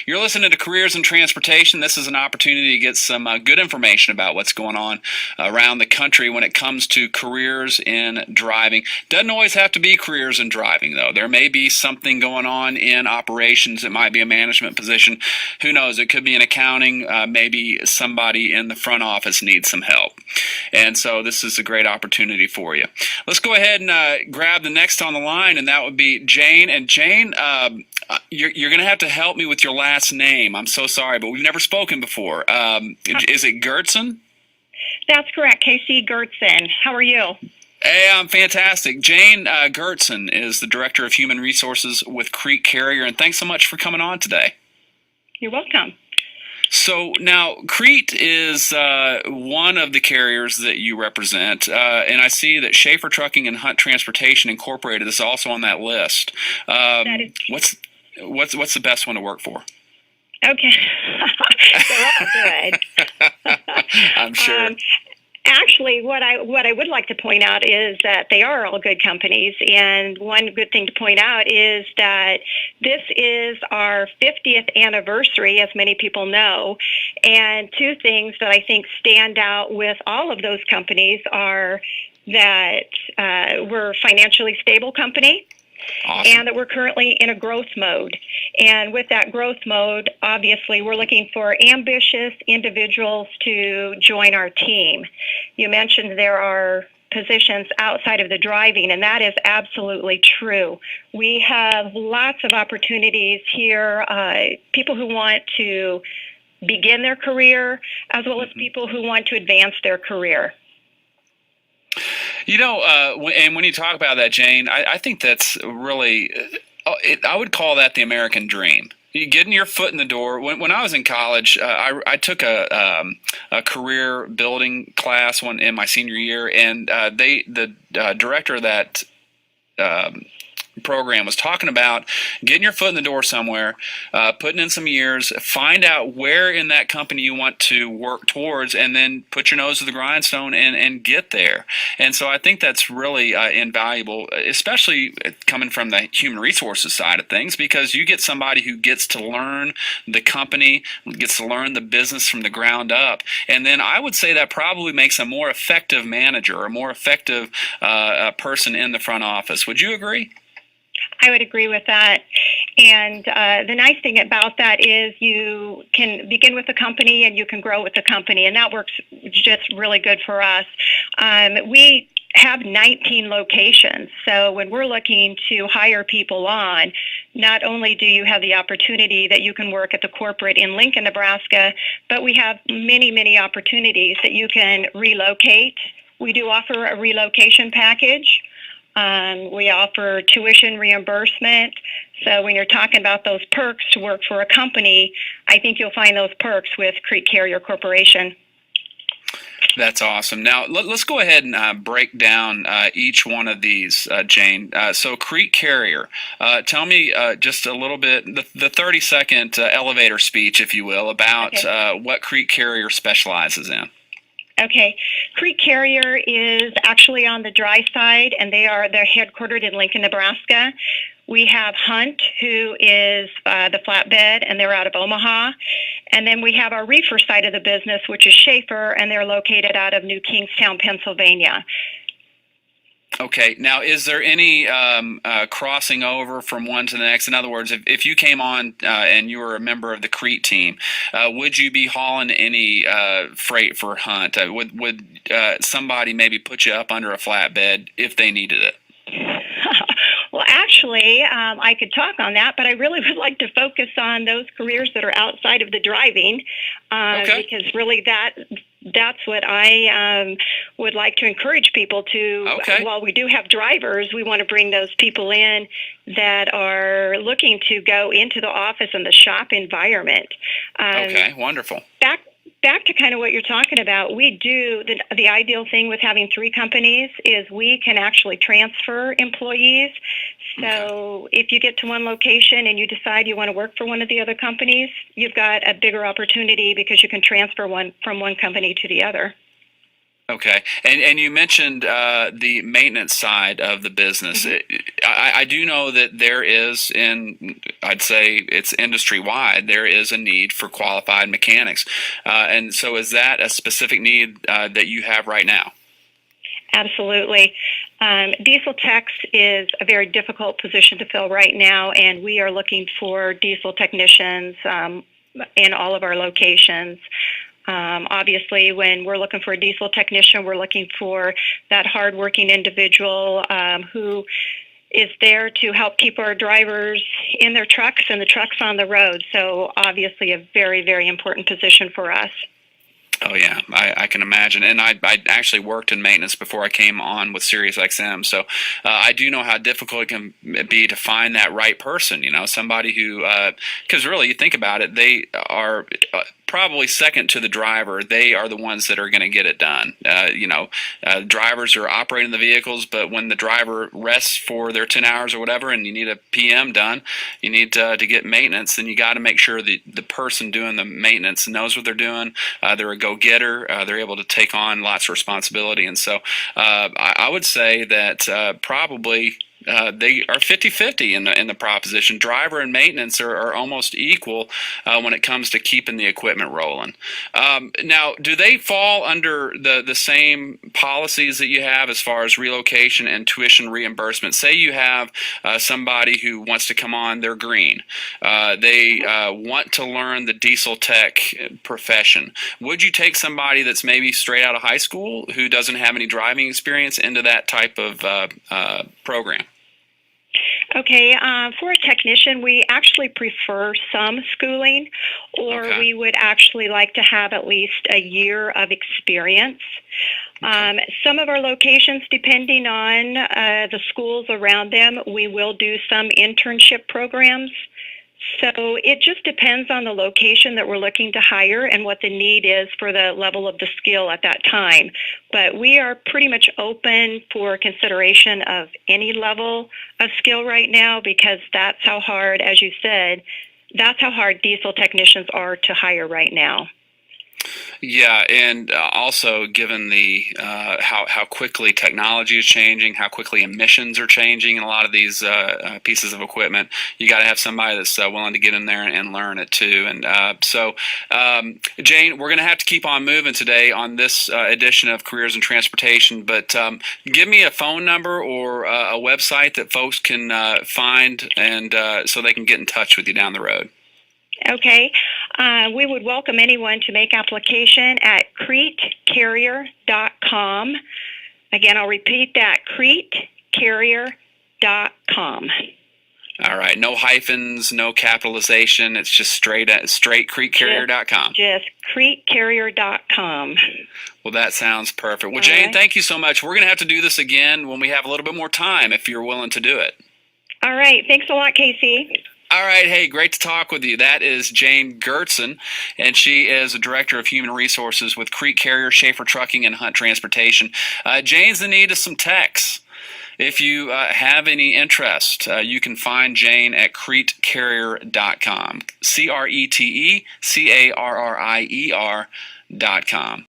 You're listening to Careers in Transportation. This is an opportunity to get some good information about what's going on around the country when it comes to careers in driving. Doesn't always have to be careers in driving, though. There may be something going on in operations. It might be a management position. Who knows? It could be in accounting. Maybe somebody in the front office needs some help. And so this is a great opportunity for you. Let's go ahead and grab the next on the line, and that would be Jane. And Jane, you're going to have to help me with your last name. I'm so sorry, but we've never spoken before. Is it Goertzen? That's correct, Casey Goertzen. How are you? Hey, I'm fantastic. Jane Goertzen is the Director of Human Resources with Crete Carrier, and thanks so much for coming on today. You're welcome. So now, Crete is one of the carriers that you represent, and I see that Schaefer Trucking and Hunt Transportation Incorporated is also on that list. That is What's the best one to work for? Okay. They're all good. I'm sure. Actually, what I would like to point out is that they are all good companies, and one good thing to point out is that this is our 50th anniversary, as many people know, and two things that I think stand out with all of those companies are that we're a financially stable company. Awesome. And that we're currently in a growth mode. And with that growth mode, obviously, we're looking for ambitious individuals to join our team. You mentioned there are positions outside of the driving, and that is absolutely true. We have lots of opportunities here, people who want to begin their career, as well as people who want to advance their career. You know, and when you talk about that, Jane, I think that's really, I would call that the American dream. You getting your foot in the door. When I was in college, I took a career building class in my senior year, and the director of that program was talking about getting your foot in the door somewhere, putting in some years, find out where in that company you want to work towards, and then put your nose to the grindstone and get there. And so I think that's really invaluable, especially coming from the human resources side of things, because you get somebody who gets to learn the company, gets to learn the business from the ground up. And then I would say that probably makes a more effective manager or a more effective person in the front office. Would you agree? I would agree with that. And the nice thing about that is you can begin with the company and you can grow with the company, and that works just really good for us. We have 19 locations, so when we're looking to hire people on, not only do you have the opportunity that you can work at the corporate in Lincoln, Nebraska, but we have many, many opportunities that you can relocate. We do offer a relocation package. We offer tuition reimbursement. So when you're talking about those perks to work for a company, I think you'll find those perks with Crete Carrier Corporation. That's awesome. Now, let's go ahead and break down each one of these, Jane. So Crete Carrier, tell me just a little bit, the 30-second elevator speech, if you will, about what Crete Carrier specializes in. Okay. Crete Carrier is actually on the dry side, and they're headquartered in Lincoln, Nebraska. We have Hunt, who is the flatbed, and they're out of Omaha. And then we have our reefer side of the business, which is Schaefer, and they're located out of New Kingstown, Pennsylvania. Okay. Now, is there any crossing over from one to the next? In other words, if you came on and you were a member of the Crete team, would you be hauling any freight for Hunt? Would somebody maybe put you up under a flatbed if they needed it? Well, actually, I could talk on that, but I really would like to focus on those careers that are outside of the driving, because really that's what I would like to encourage people to. While we do have drivers, we want to bring those people in that are looking to go into the office and the shop environment. Okay, wonderful. Back to kind of what you're talking about, we do, the ideal thing with having three companies is we can actually transfer employees. So if you get to one location and you decide you want to work for one of the other companies, you've got a bigger opportunity because you can transfer one from one company to the other. Okay, and you mentioned the maintenance side of the business. I do know that there is, I'd say it's industry wide, there is a need for qualified mechanics, and so is that a specific need that you have right now? Absolutely. Diesel techs is a very difficult position to fill right now, and we are looking for diesel technicians in all of our locations. Obviously, when we're looking for a diesel technician, we're looking for that hardworking individual who is there to help keep our drivers in their trucks and the trucks on the road. So obviously a very, very important position for us. Oh yeah, I can imagine, and I actually worked in maintenance before I came on with SiriusXM, so I do know how difficult it can be to find that right person. You know, somebody who, because really you think about it, they are probably second to the driver. They are the ones that are going to get it done. Drivers are operating the vehicles, but when the driver rests for their 10 hours or whatever, and you need a PM done, you need to get maintenance, then you got to make sure the person doing the maintenance knows what they're doing. They're a go-getter. They're able to take on lots of responsibility, and so I would say that probably they are 50-50 in the proposition. Driver and maintenance are almost equal when it comes to keeping the equipment rolling. Now, do they fall under the same policies that you have as far as relocation and tuition reimbursement? Say you have somebody who wants to come on, they're green. They want to learn the diesel tech profession. Would you take somebody that's maybe straight out of high school who doesn't have any driving experience into that type of program? Okay, for a technician, we actually prefer some schooling, or Okay. we would actually like to have at least a year of experience. Some of our locations, depending on the schools around them, we will do some internship programs. So it just depends on the location that we're looking to hire and what the need is for the level of the skill at that time. But we are pretty much open for consideration of any level of skill right now, because that's how hard, as you said, that's how hard diesel technicians are to hire right now. Yeah, and also given the how quickly technology is changing, how quickly emissions are changing in a lot of these pieces of equipment, you got to have somebody that's willing to get in there and learn it too. And Jane, we're going to have to keep on moving today on this edition of Careers in Transportation. But give me a phone number or a website that folks can find, and so they can get in touch with you down the road. Okay. We would welcome anyone to make application at CreteCarrier.com. Again, I'll repeat that, CreteCarrier.com. All right. No hyphens, no capitalization. It's just straight CreteCarrier.com. Just CreteCarrier.com. Well, that sounds perfect. Well, Jane, thank you so much. We're going to have to do this again when we have a little bit more time, if you're willing to do it. All right. Thanks a lot, Casey. All right. Hey, great to talk with you. That is Jane Goertzen, and she is the Director of Human Resources with Crete Carrier, Schaefer Trucking, and Hunt Transportation. Jane's in need of some techs. If you have any interest, you can find Jane at CreteCarrier.com, CreteCarrier.com.